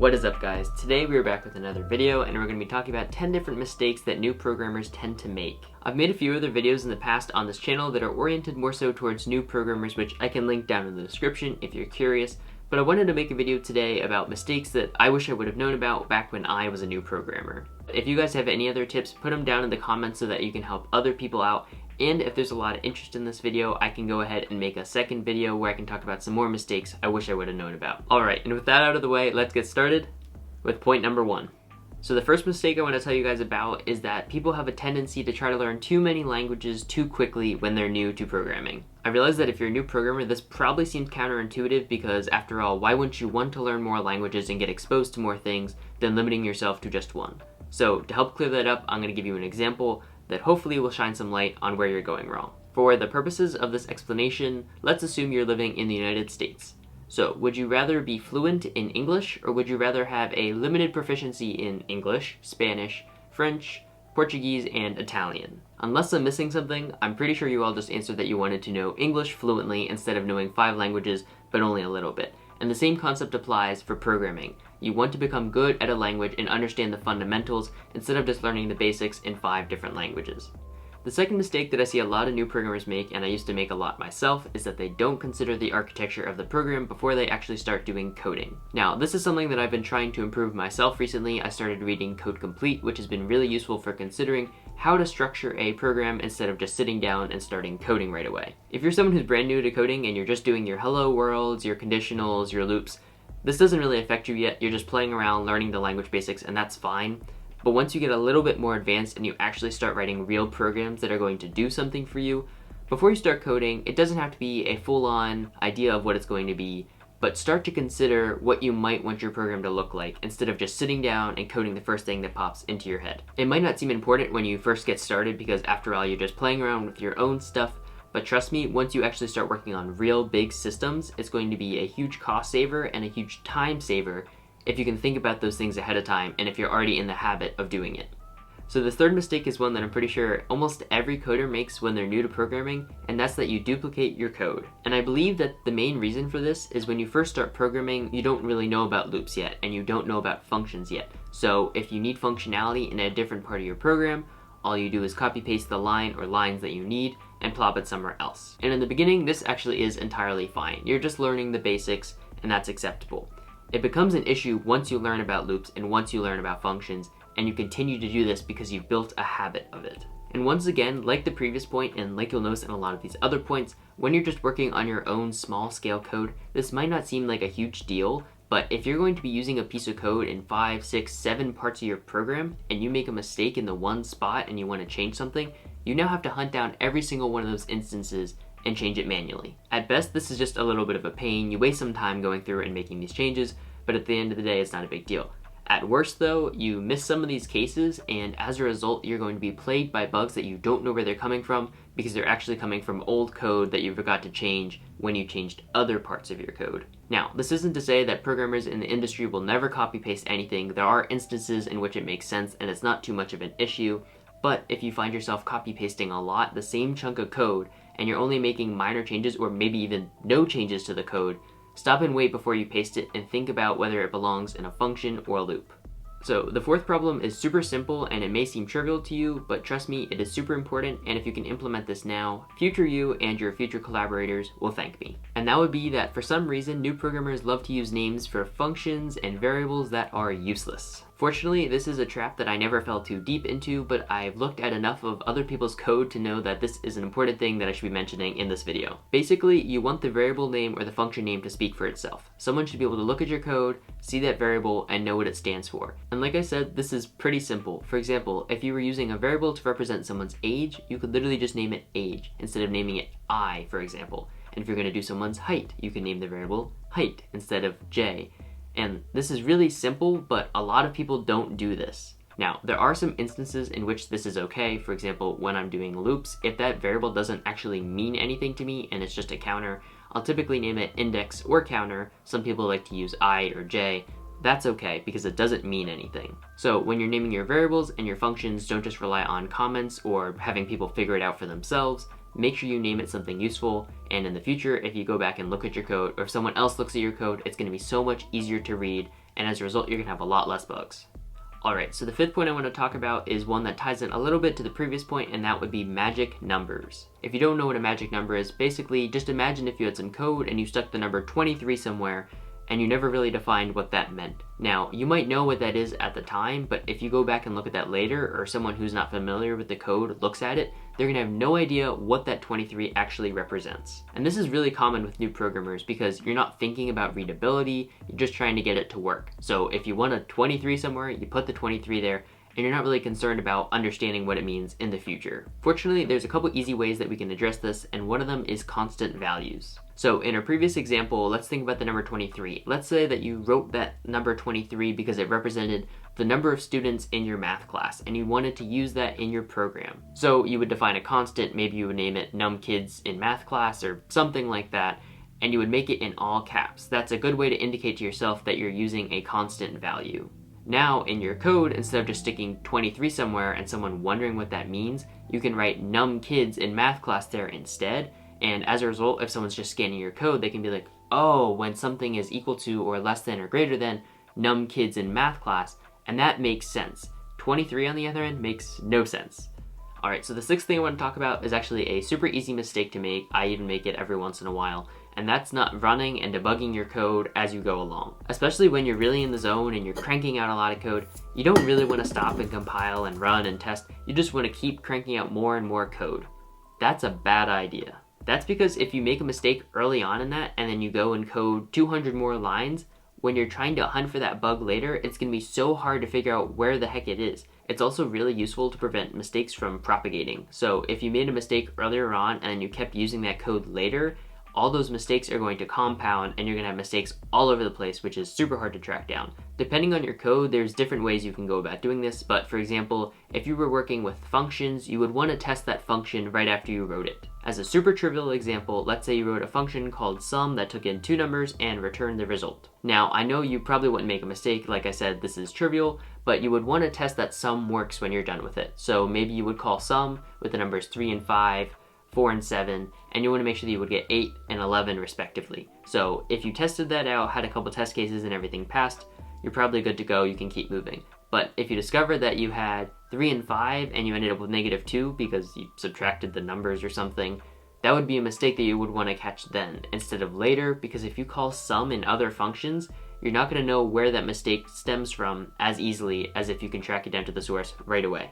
What is up, guys? Today we are back with another video and we're going to be talking about 10 different mistakes that new programmers tend to make. I've made a few other videos in the past on this channel that are oriented more so towards new programmers, which I can link down in the description if you're curious, but I wanted to make a video today about mistakes that I wish I would have known about back when I was a new programmer. If you guys have any other tips, put them down in the comments so that you can help other people out. And if there's a lot of interest in this video, I can go ahead and make a second video where I can talk about some more mistakes I wish I would have known about. Alright, and with that out of the way, let's get started with point number 1. So the first mistake I want to tell you guys about is that people have a tendency to try to learn too many languages too quickly when they're new to programming. I realize that if you're a new programmer, this probably seems counterintuitive because after all, why wouldn't you want to learn more languages and get exposed to more things than limiting yourself to just one? So to help clear that up, I'm going to give you an example that hopefully will shine some light on where you're going wrong. For the purposes of this explanation, let's assume you're living in the United States. So, would you rather be fluent in English, or would you rather have a limited proficiency in English, Spanish, French, Portuguese, and Italian? Unless I'm missing something, I'm pretty sure you all just answered that you wanted to know English fluently instead of knowing 5 languages, but only a little bit. And the same concept applies for programming. You want to become good at a language and understand the fundamentals instead of just learning the basics in 5 different languages. The second mistake that I see a lot of new programmers make, and I used to make a lot myself, is that they don't consider the architecture of the program before they actually start doing coding. Now, this is something that I've been trying to improve myself recently. I started reading Code Complete, which has been really useful for considering how to structure a program instead of just sitting down and starting coding right away. If you're someone who's brand new to coding and you're just doing your hello worlds, your conditionals, your loops, this doesn't really affect you yet. You're just playing around, learning the language basics, and that's fine. But once you get a little bit more advanced and you actually start writing real programs that are going to do something for you, before you start coding, it doesn't have to be a full-on idea of what it's going to be, but start to consider what you might want your program to look like instead of just sitting down and coding the first thing that pops into your head. It might not seem important when you first get started because after all, you're just playing around with your own stuff, but trust me, once you actually start working on real big systems, it's going to be a huge cost saver and a huge time saver if you can think about those things ahead of time and if you're already in the habit of doing it. So the third mistake is one that I'm pretty sure almost every coder makes when they're new to programming, and that's that you duplicate your code. And I believe that the main reason for this is when you first start programming, you don't really know about loops yet, and you don't know about functions yet. So if you need functionality in a different part of your program, all you do is copy paste the line or lines that you need and plop it somewhere else. And in the beginning, this actually is entirely fine. You're just learning the basics, and that's acceptable. It becomes an issue once you learn about loops and once you learn about functions, and you continue to do this because you've built a habit of it. And once again, like the previous point and like you'll notice in a lot of these other points, when you're just working on your own small scale code, this might not seem like a huge deal, but if you're going to be using a piece of code in 5, 6, 7 parts of your program, and you make a mistake in the one spot and you want to change something, you now have to hunt down every single one of those instances and change it manually. At best, this is just a little bit of a pain. You waste some time going through it and making these changes, but at the end of the day, it's not a big deal. At worst though, you miss some of these cases, and as a result, you're going to be plagued by bugs that you don't know where they're coming from because they're actually coming from old code that you forgot to change when you changed other parts of your code. Now, this isn't to say that programmers in the industry will never copy paste anything. There are instances in which it makes sense and it's not too much of an issue, but if you find yourself copy pasting a lot, the same chunk of code, and you're only making minor changes or maybe even no changes to the code, stop and wait before you paste it and think about whether it belongs in a function or a loop. So the fourth problem is super simple and it may seem trivial to you, but trust me, it is super important, and if you can implement this now, future you and your future collaborators will thank me. And that would be that for some reason, new programmers love to use names for functions and variables that are useless. Fortunately, this is a trap that I never fell too deep into, but I've looked at enough of other people's code to know that this is an important thing that I should be mentioning in this video. Basically, you want the variable name or the function name to speak for itself. Someone should be able to look at your code, see that variable, and know what it stands for. And like I said, this is pretty simple. For example, if you were using a variable to represent someone's age, you could literally just name it age instead of naming it I, for example. And if you're going to do someone's height, you can name the variable height instead of j. And this is really simple, but a lot of people don't do this. Now, there are some instances in which this is okay. For example, when I'm doing loops, if that variable doesn't actually mean anything to me and it's just a counter, I'll typically name it index or counter. Some people like to use I or j. That's okay because it doesn't mean anything. So when you're naming your variables and your functions, don't just rely on comments or having people figure it out for themselves. Make sure you name it something useful, and in the future, if you go back and look at your code, or if someone else looks at your code, it's going to be so much easier to read, and as a result, you're gonna have a lot less bugs. Alright, so the fifth point I want to talk about is one that ties in a little bit to the previous point, and that would be magic numbers. If you don't know what a magic number is, basically just imagine if you had some code and you stuck the number 23 somewhere and you never really defined what that meant. Now, you might know what that is at the time, but if you go back and look at that later, or someone who's not familiar with the code looks at it, they're gonna have no idea what that 23 actually represents. And this is really common with new programmers because you're not thinking about readability, you're just trying to get it to work. So if you want a 23 somewhere, you put the 23 there, and you're not really concerned about understanding what it means in the future. Fortunately, there's a couple easy ways that we can address this, and one of them is constant values. So in our previous example, let's think about the number 23. Let's say that you wrote that number 23 because it represented the number of students in your math class, and you wanted to use that in your program. So you would define a constant, maybe you would name it num kids in math class or something like that, and you would make it in all caps. That's a good way to indicate to yourself that you're using a constant value. Now, in your code, instead of just sticking 23 somewhere and someone wondering what that means, you can write num kids in math class there instead, and as a result, if someone's just scanning your code, they can be like, oh, when something is equal to or less than or greater than num kids in math class, and that makes sense. 23 on the other end makes no sense. Alright, so the sixth thing I want to talk about is actually a super easy mistake to make. I even make it every once in a while, and that's not running and debugging your code as you go along. Especially when you're really in the zone and you're cranking out a lot of code, you don't really want to stop and compile and run and test. You just want to keep cranking out more and more code. That's a bad idea. That's because if you make a mistake early on in that and then you go and code 200 more lines, when you're trying to hunt for that bug later, it's going to be so hard to figure out where the heck it is. It's also really useful to prevent mistakes from propagating. So if you made a mistake earlier on and you kept using that code later, all those mistakes are going to compound and you're going to have mistakes all over the place, which is super hard to track down. Depending on your code, there's different ways you can go about doing this, but for example, if you were working with functions, you would want to test that function right after you wrote it. As a super trivial example, let's say you wrote a function called sum that took in two numbers and returned the result. Now, I know you probably wouldn't make a mistake, like I said, this is trivial, but you would want to test that sum works when you're done with it. So maybe you would call sum with the numbers 3 and 5, 4 and 7, and you want to make sure that you would get 8 and 11 respectively. So if you tested that out, had a couple test cases and everything passed, you're probably good to go, you can keep moving. But if you discover that you had 3 and 5 and you ended up with -2 because you subtracted the numbers or something, that would be a mistake that you would want to catch then instead of later, because if you call sum in other functions, you're not going to know where that mistake stems from as easily as if you can track it down to the source right away.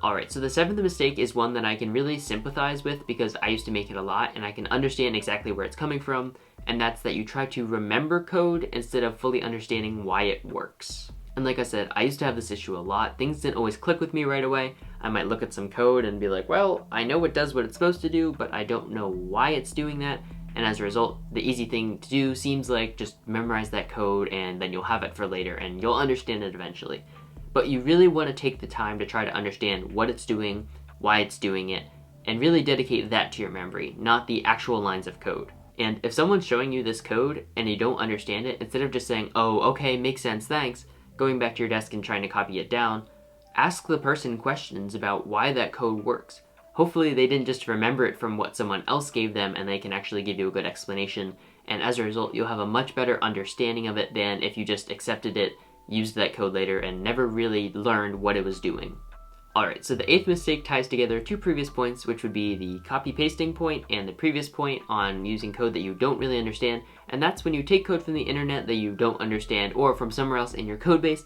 Alright, so the seventh mistake is one that I can really sympathize with because I used to make it a lot and I can understand exactly where it's coming from, and that's that you try to remember code instead of fully understanding why it works. And like I said, I used to have this issue a lot. Things didn't always click with me right away. I might look at some code and be like, well, I know it does what it's supposed to do, but I don't know why it's doing that. And as a result, the easy thing to do seems like just memorize that code and then you'll have it for later and you'll understand it eventually. But you really want to take the time to try to understand what it's doing, why it's doing it, and really dedicate that to your memory, not the actual lines of code. And if someone's showing you this code and you don't understand it, instead of just saying, oh, okay, makes sense, thanks, going back to your desk and trying to copy it down, ask the person questions about why that code works. Hopefully they didn't just remember it from what someone else gave them and they can actually give you a good explanation, and as a result you'll have a much better understanding of it than if you just accepted it, used that code later, and never really learned what it was doing. Alright, so the eighth mistake ties together two previous points, which would be the copy-pasting point and the previous point on using code that you don't really understand, and that's when you take code from the internet that you don't understand or from somewhere else in your codebase,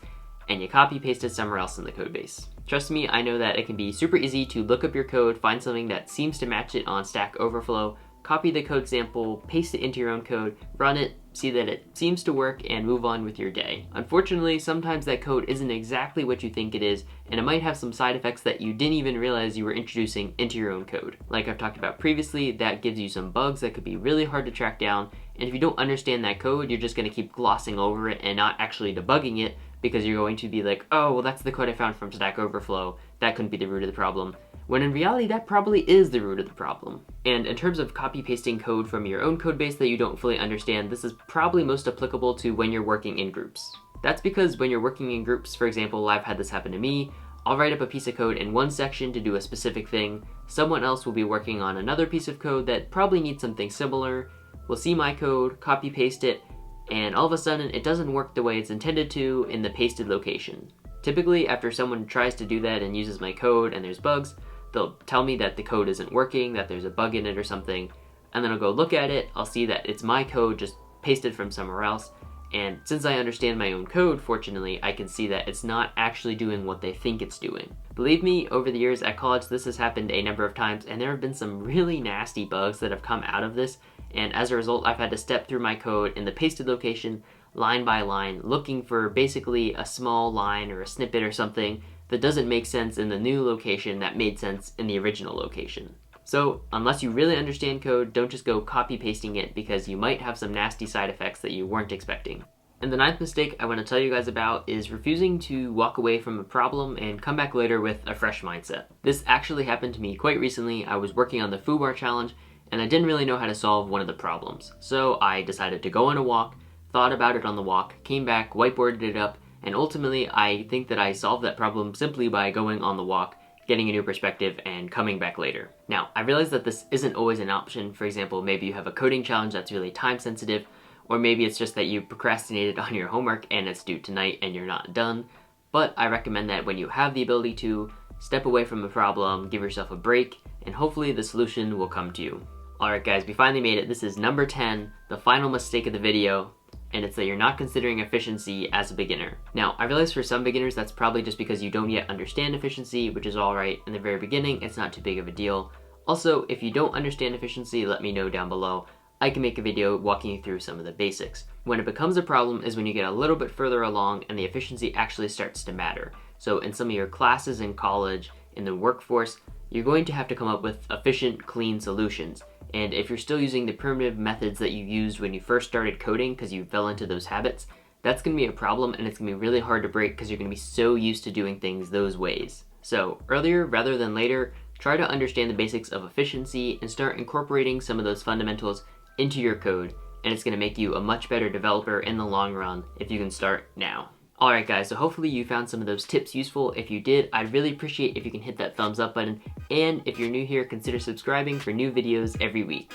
and you copy-paste it somewhere else in the codebase. Trust me, I know that it can be super easy to look up your code, find something that seems to match it on Stack Overflow, copy the code sample, paste it into your own code, run it, see that it seems to work, and move on with your day. Unfortunately, sometimes that code isn't exactly what you think it is, and it might have some side effects that you didn't even realize you were introducing into your own code. Like I've talked about previously, that gives you some bugs that could be really hard to track down, and if you don't understand that code, you're just going to keep glossing over it and not actually debugging it, because you're going to be like, oh, well that's the code I found from Stack Overflow, that couldn't be the root of the problem. When in reality, that probably is the root of the problem. And in terms of copy-pasting code from your own codebase that you don't fully understand, this is probably most applicable to when you're working in groups. That's because when you're working in groups, for example, I've had this happen to me, I'll write up a piece of code in one section to do a specific thing, someone else will be working on another piece of code that probably needs something similar, will see my code, copy-paste it, and all of a sudden it doesn't work the way it's intended to in the pasted location. Typically, after someone tries to do that and uses my code and there's bugs, they'll tell me that the code isn't working, that there's a bug in it or something, and then I'll go look at it, I'll see that it's my code just pasted from somewhere else, and since I understand my own code, fortunately, I can see that it's not actually doing what they think it's doing. Believe me, over the years at college, this has happened a number of times, and there have been some really nasty bugs that have come out of this, and as a result, I've had to step through my code in the pasted location, line by line, looking for basically a small line or a snippet or something that doesn't make sense in the new location that made sense in the original location. So, unless you really understand code, don't just go copy-pasting it because you might have some nasty side effects that you weren't expecting. And the ninth mistake I want to tell you guys about is refusing to walk away from a problem and come back later with a fresh mindset. This actually happened to me quite recently. I was working on the FooBar challenge and I didn't really know how to solve one of the problems. So I decided to go on a walk, thought about it on the walk, came back, whiteboarded it up, and ultimately I think that I solved that problem simply by going on the walk, getting a new perspective, and coming back later. Now, I realize that this isn't always an option. For example, maybe you have a coding challenge that's really time sensitive, or maybe it's just that you procrastinated on your homework and it's due tonight and you're not done. But I recommend that when you have the ability to, step away from a problem, give yourself a break, and hopefully the solution will come to you. Alright guys, we finally made it. This is number 10, the final mistake of the video, and it's that you're not considering efficiency as a beginner. Now, I realize for some beginners that's probably just because you don't yet understand efficiency, which is alright. In the very beginning, it's not too big of a deal. Also, if you don't understand efficiency, let me know down below. I can make a video walking you through some of the basics. When it becomes a problem is when you get a little bit further along and the efficiency actually starts to matter. So in some of your classes in college, in the workforce, you're going to have to come up with efficient, clean solutions. And if you're still using the primitive methods that you used when you first started coding because you fell into those habits, that's going to be a problem and it's going to be really hard to break because you're going to be so used to doing things those ways. So earlier rather than later, try to understand the basics of efficiency and start incorporating some of those fundamentals into your code, and it's going to make you a much better developer in the long run if you can start now. Alright guys, so hopefully you found some of those tips useful. If you did, I'd really appreciate if you can hit that thumbs up button, and if you're new here, consider subscribing for new videos every week.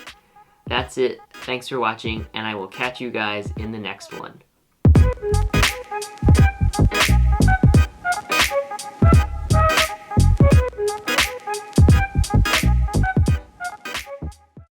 That's it, thanks for watching, and I will catch you guys in the next one.